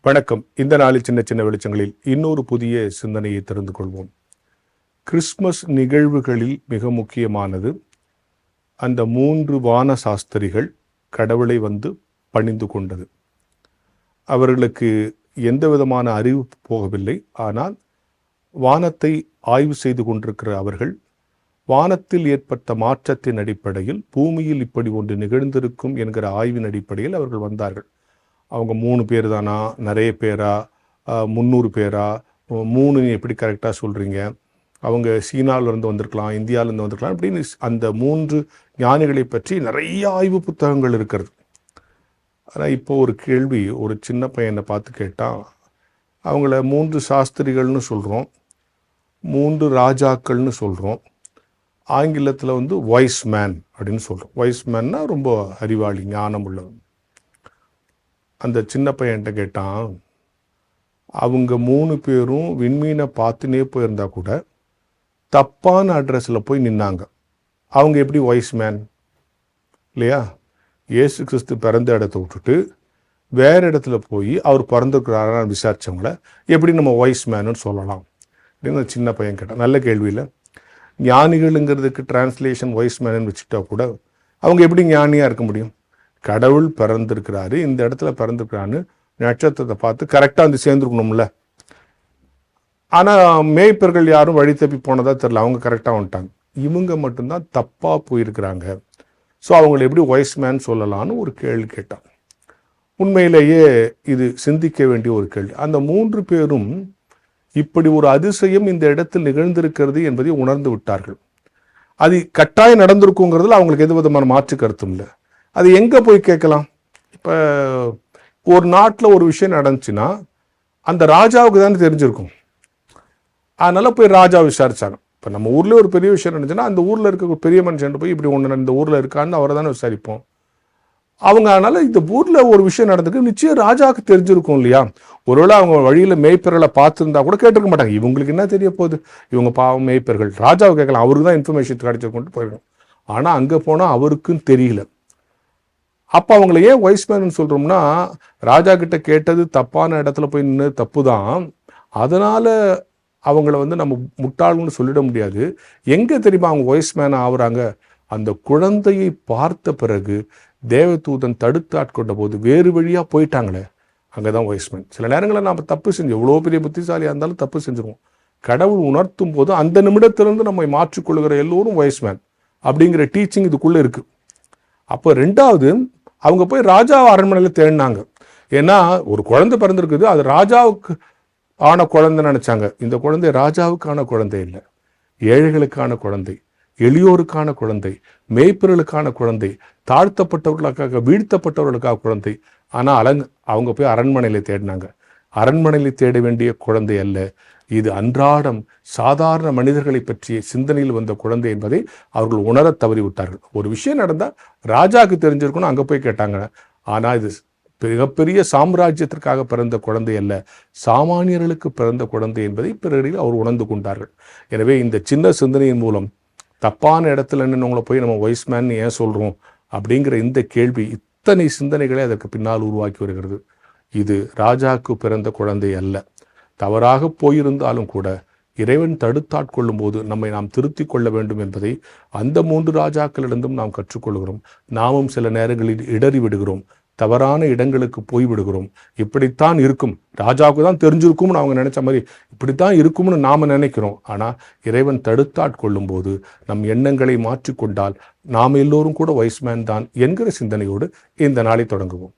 வணக்கம். இந்த நாளில் சின்ன சின்ன வெளிச்சங்களில் இன்னொரு புதிய சிந்தனையை தெரிந்து கொள்வோம். கிறிஸ்மஸ் நிகழ்வுகளில் மிக முக்கியமானது அந்த 3 வான சாஸ்திரிகள் கடவுளை வந்து பணிந்து கொண்டது. அவர்களுக்கு எந்த விதமான அறிவு போகவில்லை. ஆனால் வானத்தை ஆய்வு செய்து கொண்டிருக்கிற அவர்கள் வானத்தில் ஏற்பட்ட மாற்றத்தின் அடிப்படையில் பூமியில் இப்படி ஒன்று நிகழ்ந்திருக்கும் என்கிற ஆய்வின் அடிப்படையில் அவர்கள் வந்தார்கள். அவங்க 3 பேர் தானா, நிறைய பேரா, 300 பேரா, 3 எப்படி கரெக்டாக சொல்கிறீங்க, அவங்க சீனாவிலேருந்து வந்திருக்கலாம், இந்தியாவிலேருந்து வந்திருக்கலாம் அப்படின்னு அந்த 3 ஞானிகளை பற்றி நிறைய ஆய்வு புத்தகங்கள் இருக்கிறது. ஆனால் இப்போ ஒரு கேள்வி, ஒரு சின்ன பையனை பார்த்து கேட்டால் அவங்கள 3 சாஸ்திரிகள்னு சொல்கிறோம், 3 ராஜாக்கள்னு சொல்கிறோம். ஆங்கிலத்தில் வந்து வைஸ் மேன் அப்படின்னு சொல்கிறோம். வைஸ் மேன்னா ரொம்ப அறிவாளி, ஞானம் உள்ளவன். அந்த சின்ன பையன்கிட்ட கேட்டான், அவங்க 3 பேரும் விண்மீனை பார்த்துனே போயிருந்தா கூட தப்பான அட்ரஸில் போய் நின்னாங்க. அவங்க எப்படி வைஸ் மேன் இல்லையா? இயேசு கிறிஸ்து பிறந்த இடத்த விட்டுட்டு வேறு இடத்துல போய் அவர் பிறந்திருக்கிறாரான்னு விசாரித்தவங்கள எப்படி நம்ம வைஸ் மேனுன்னு சொல்லலாம் அப்படின்னு சின்ன பையன் கேட்டான். நல்ல கேள்வியில். ஞானிகளுங்கிறதுக்கு டிரான்ஸ்லேஷன் வைஸ் மேனுன்னு வச்சுட்டா கூட அவங்க எப்படி ஞானியாக இருக்க முடியும்? கடவுள் பிறந்திருக்கிறாரு, இந்த இடத்துல பிறந்திருக்கிறான்னு நட்சத்திரத்தை பார்த்து கரெக்டாக வந்து சேர்ந்துருக்கணும்ல. ஆனால் மேய்ப்பர்கள் யாரும் வழி தப்பி போனதா தெரில, அவங்க கரெக்டாக வந்துட்டாங்க. இவங்க மட்டும்தான் தப்பாக போயிருக்கிறாங்க. ஸோ அவங்களை எப்படி வைஸ் மேன் சொல்லலான்னு ஒரு கேள்வி கேட்டான். உண்மையிலேயே இது சிந்திக்க வேண்டிய ஒரு கேள்வி. அந்த 3 பேரும் இப்படி ஒரு அதிசயம் இந்த இடத்தில் நிகழ்ந்திருக்கிறது என்பதை உணர்ந்து விட்டார்கள். அது கட்டாயம் நடந்திருக்குங்கிறதுல அவங்களுக்கு எது விதமான மாற்று கருத்தும் இல்லை. அது எங்கே போய் கேட்கலாம்? இப்போ ஒரு நாட்டில் ஒரு விஷயம் நடந்துச்சுன்னா அந்த ராஜாவுக்கு தானே தெரிஞ்சிருக்கும். அதனால் போய் ராஜா விசாரித்தாங்க. இப்போ நம்ம ஊரில் ஒரு பெரிய விஷயம் நடந்துச்சுன்னா அந்த ஊரில் இருக்க பெரிய மனுஷன் போய் இப்படி ஒன்று இந்த ஊரில் இருக்கான்னு அவரை தானே விசாரிப்போம். அவங்க அதனால் இந்த ஊரில் ஒரு விஷயம் நடந்துருக்கு, நிச்சயம் ராஜாவுக்கு தெரிஞ்சிருக்கும் இல்லையா? ஒருவேளை அவங்க வழியில் மேய்ப்பர்களை பார்த்துருந்தா கூட கேட்டிருக்க மாட்டாங்க. இவங்களுக்கு என்ன தெரிய போகுது, இவங்க பாவம் மேய்ப்பர்கள், ராஜாவை கேட்கலாம், அவருக்கு தான் இன்ஃபர்மேஷன் கிடைச்சிருக்குன்ட்டு போயிருக்கோம். ஆனால் அங்கே போனால் அவருக்கும் தெரியல. அப்போ அவங்கள ஏன் வைஸ் மேன் சொல்கிறோம்னா, ராஜா கிட்ட கேட்டது தப்பான இடத்துல போய் நின்று தப்பு தான். அதனால் அவங்கள வந்து நம்ம முட்டாள்னு சொல்லிட முடியாது. எங்கே தெரியுமா அவங்க வைஸ் மேன் ஆகுறாங்க? அந்த குழந்தையை பார்த்த பிறகு தேவதூதன் தடுத்து ஆட்கொண்ட போது வேறு வழியாக போயிட்டாங்களே, அங்கே தான் வைஸ் மேன். சில நேரங்களில் நாம் தப்பு செஞ்சோம், எவ்வளோ பெரிய புத்திசாலியாக இருந்தாலும் தப்பு செஞ்சுருவோம். கடவுள் உணர்த்தும் போது அந்த நிமிடத்திலிருந்து நம்மை மாற்றிக்கொள்கிற எல்லோரும் வைஸ் மேன் அப்படிங்கிற டீச்சிங் இதுக்குள்ளே இருக்குது. அப்போ 2வது அவங்க போய் ராஜா அரண்மனையில் தேடினாங்க. ஏன்னா ஒரு குழந்தை பிறந்திருக்குது, அது ராஜாவுக்கு ஆன குழந்தை நினைச்சாங்க. இந்த குழந்தை ராஜாவுக்கான குழந்தை இல்லை, ஏழைகளுக்கான குழந்தை, எளியோருக்கான குழந்தை, மேய்ப்பர்களுக்கான குழந்தை, தாழ்த்தப்பட்டவர்களுக்காக வீழ்த்தப்பட்டவர்களுக்காக குழந்தை. ஆனால் அவங்க போய் அரண்மனையில் தேடினாங்க. அரண்மனையில் தேட வேண்டிய குழந்தை அல்ல இது, அன்றாடம் சாதாரண மனிதர்களை பற்றிய சிந்தனையில் வந்த குழந்தை என்பதை அவர்கள் உணர தவறிவிட்டார்கள். ஒரு விஷயம் நடந்தால் ராஜாவுக்கு தெரிஞ்சிருக்கணும், அங்கே போய் கேட்டாங்க. ஆனால் இது மிகப்பெரிய சாம்ராஜ்யத்திற்காக பிறந்த குழந்தை அல்ல, சாமானியர்களுக்கு பிறந்த குழந்தை என்பதை பிறரில் அவர் உணர்ந்து கொண்டார்கள். எனவே இந்த சின்ன சிந்தனையின் மூலம் தப்பான இடத்துல நின்னவங்களை போய் நம்ம வைஸ் மேன் ஏன் சொல்கிறோம் அப்படிங்கிற இந்த கேள்வி இத்தனை சிந்தனைகளை அதற்கு பின்னால் உருவாக்கி வருகிறது. இது ராஜாவுக்கு பிறந்த குழந்தை அல்ல. தவறாக போயிருந்தாலும் கூட இறைவன் தடுத்தாட்கொள்ளும் போது நம்மை நாம் திருத்திக் கொள்ள வேண்டும் என்பதை அந்த 3 ராஜாக்களிடந்தும் நாம் கற்றுக்கொள்கிறோம். நாமும் சில நேரங்களில் இடறி விடுகிறோம், தவறான இடங்களுக்கு போய்விடுகிறோம். இப்படித்தான் இருக்கும், ராஜாவுக்கு தான் தெரிஞ்சிருக்கும்னு அவங்க நினைச்ச மாதிரி இப்படித்தான் இருக்கும்னு நாம் நினைக்கிறோம். ஆனால் இறைவன் தடுத்தாட்கொள்ளும் போது நம் எண்ணங்களை மாற்றிக்கொண்டால் நாம் எல்லோரும் கூட வைஸ்மேன் தான் என்கிற சிந்தனையோடு இந்த நாளை தொடங்குவோம்.